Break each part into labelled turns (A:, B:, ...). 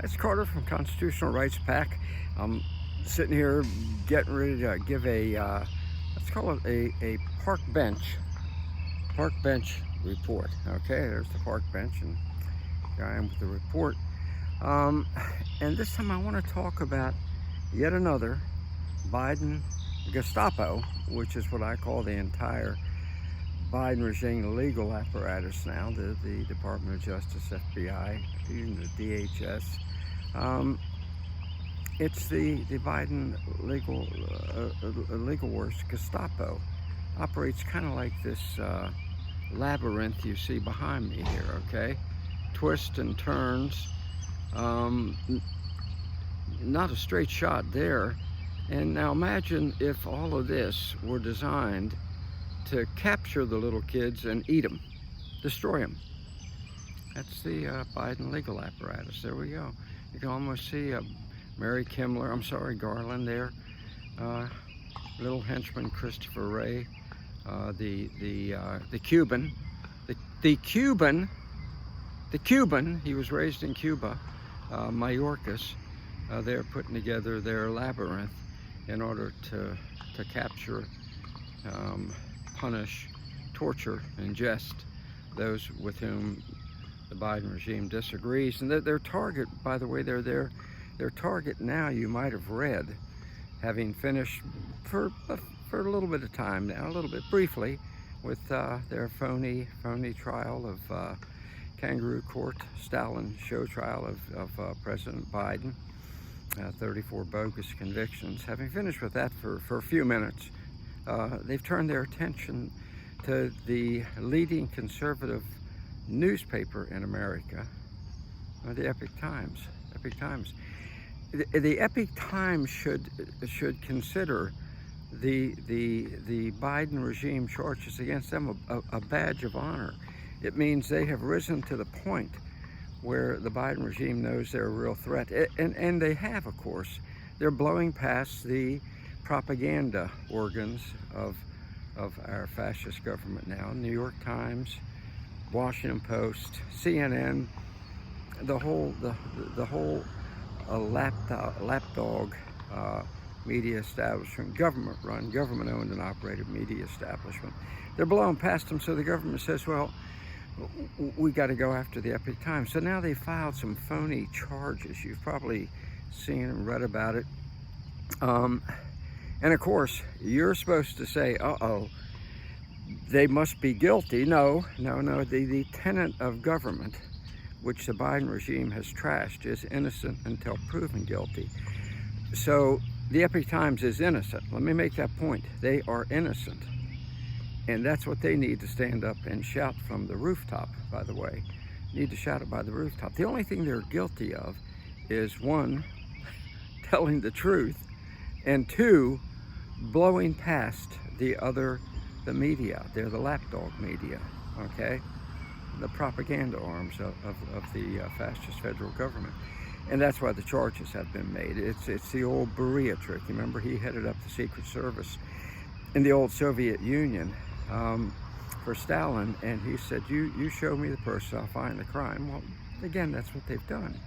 A: It's Carter from Constitutional Rights Pack. I'm sitting here getting ready to give let's call it a park bench report. Okay, there's the park bench, and here I am with the report. And this time I want to talk about yet another Biden Gestapo, which is what I call the entire Biden regime legal apparatus now, the Department of Justice, FBI, even the DHS. It's the Biden legal works. Gestapo operates kind of like this labyrinth you see behind me here, okay? Twists and turns, not a straight shot there. And now imagine if all of this were designed to capture the little kids and eat them, destroy them. That's the Biden legal apparatus. There we go. You can almost see Garland there, little henchman Christopher Wray, the Cuban. He was raised in Cuba, Mayorkas. They're putting together their labyrinth in order to capture, punish, torture, ingest those with whom the Biden regime disagrees. And their target, by the way, their target now, you might have read, having finished for a little bit of time now, a little bit briefly, with their phony trial of kangaroo court, Stalin show trial of President Biden, 34 bogus convictions. Having finished with that for a few minutes, they've turned their attention to the leading conservative newspaper in America, the Epoch Times. The Epoch Times should consider the Biden regime charges against them a badge of honor. It means they have risen to the point where the Biden regime knows they're a real threat, and they have, of course. They're blowing past the propaganda organs of our fascist government now. New York Times, Washington Post, CNN, the whole lapdog media establishment, government-run, government-owned and operated media establishment. They're blowing past them, so the government says, well, we got to go after the Epoch Times. So now they filed some phony charges. You've probably seen and read about it. And of course, you're supposed to say, uh-oh, they must be guilty. No. The tenet of government, which the Biden regime has trashed, is innocent until proven guilty. So the Epoch Times is innocent. Let me make that point. They are innocent. And that's what they need to stand up and shout from the rooftop, by the way. Need to shout it by the rooftop. The only thing they're guilty of is, one, telling the truth, and two, blowing past the media. They're the lapdog media, okay? The propaganda arms of the fascist federal government. And that's why the charges have been made. It's the old Beria trick. You remember, he headed up the Secret Service in the old Soviet Union for Stalin, and he said, you show me the person, I'll find the crime. Well, again, that's what they've done.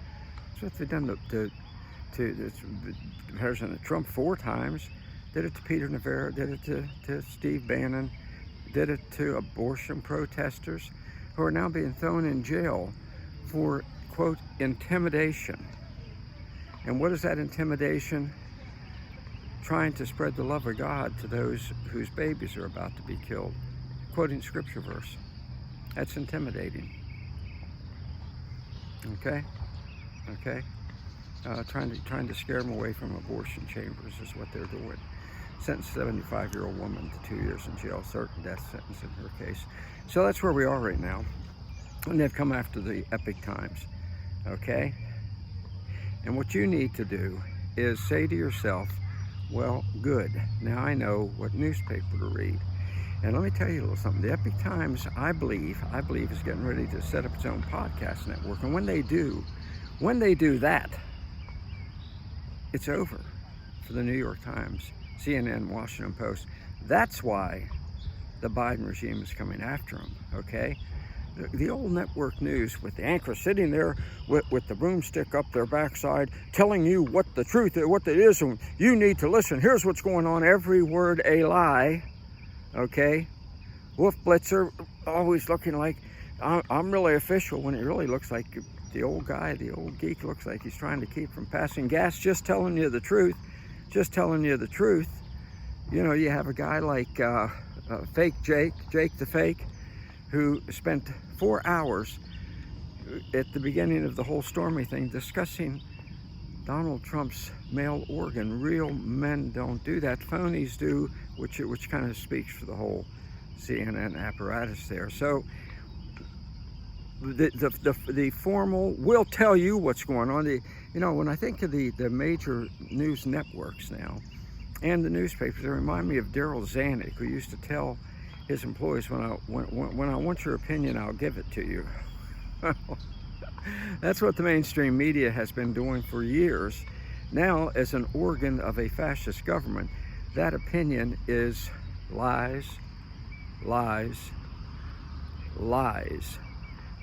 A: That's what they've done to President Trump 4 times, did it to Peter Navarro, did it to Steve Bannon, did it to abortion protesters who are now being thrown in jail for, quote, intimidation. And what is that intimidation? Trying to spread the love of God to those whose babies are about to be killed. Quoting scripture verse. That's intimidating. Okay? Trying to scare them away from abortion chambers is what they're doing. Sentenced 75-year-old woman to 2 years in jail, certain death sentence in her case. So that's where we are right now. And they've come after the Epoch Times. Okay? And what you need to do is say to yourself, well, good. Now I know what newspaper to read. And let me tell you a little something. The Epoch Times, I believe is getting ready to set up its own podcast network. And when they do that, it's over for the New York Times, CNN, Washington Post. That's why the Biden regime is coming after them, okay? The old network news with the anchor sitting there with the broomstick up their backside telling you what the truth is, what it is, and you need to listen. Here's what's going on. Every word a lie. Okay? Wolf Blitzer always looking like I'm really official when it really looks like the old guy, the old geek looks like he's trying to keep from passing gas, just telling you the truth. Just telling you the truth. You know, you have a guy like Fake Jake the Fake, who spent 4 hours at the beginning of the whole Stormy thing discussing Donald Trump's male organ. Real men don't do that. Phonies do, which kind of speaks for the whole CNN apparatus there. So the formal will tell you what's going on. You know, when I think of the major news networks now and the newspapers, they remind me of Daryl Zanuck, who used to tell his employees, when I want your opinion, I'll give it to you. That's what the mainstream media has been doing for years. Now, as an organ of a fascist government, that opinion is lies, lies, lies.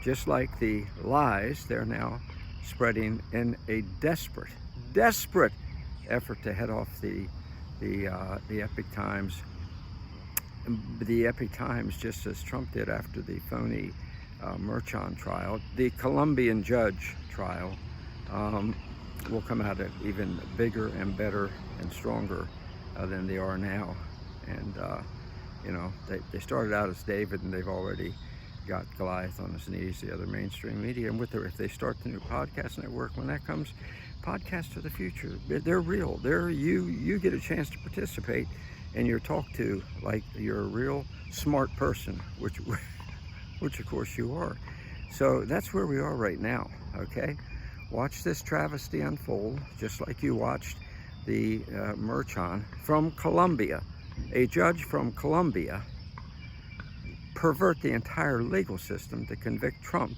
A: Just like the lies, they're now spreading in a desperate effort to head off the Epoch Times. The Epoch Times, just as Trump did after the phony Merchan trial, the Colombian judge trial will come out even bigger and better and stronger than they are now. And you know, they started out as David, and they've already got Goliath on his knees, the other mainstream media. And if they start the new podcast network, when that comes, podcasts of the future, they're real. You get a chance to participate, and you're talked to like you're a real smart person, which of course you are. So that's where we are right now, okay? Watch this travesty unfold, just like you watched the Merchan from Colombia. A judge from Colombia pervert the entire legal system to convict Trump.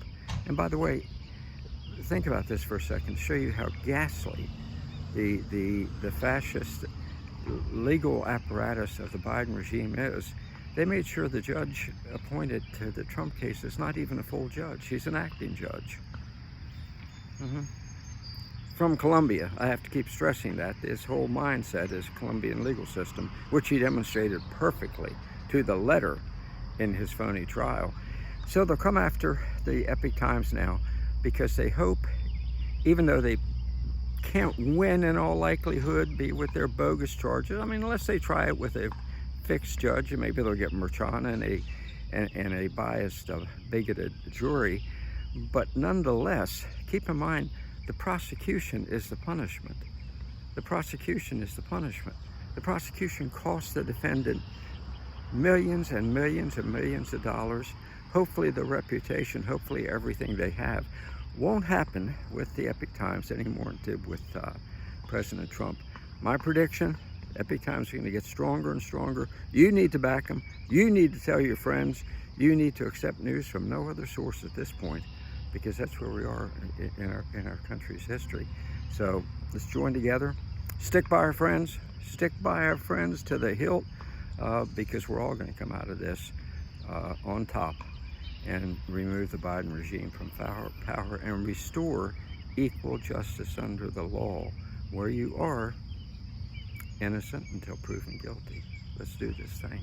A: And by the way, think about this for a second, to show you how ghastly the fascist legal apparatus of the Biden regime is. They made sure the judge appointed to the Trump case is not even a full judge. He's an acting judge. From Colombia. I have to keep stressing that. His whole mindset is Colombian legal system, which he demonstrated perfectly to the letter in his phony trial. So they'll come after the Epoch Times now because they hope, even though they can't win in all likelihood, be with their bogus charges. I mean, unless they try it with a fixed judge, and maybe they'll get Merchan and a biased, bigoted jury. But nonetheless, keep in mind, the prosecution is the punishment. The prosecution is the punishment. The prosecution costs the defendant millions and millions and millions of dollars. Hopefully the reputation, hopefully everything they have. Won't happen with the Epoch Times anymore than it did with President Trump. My prediction, Epoch Times are going to get stronger and stronger. You need to back them. You need to tell your friends. You need to accept news from no other source at this point, because that's where we are in our country's history. So let's join together. Stick by our friends. Stick by our friends to the hilt, because we're all going to come out of this on top and remove the Biden regime from power and restore equal justice under the law, where you are innocent until proven guilty. Let's do this thing.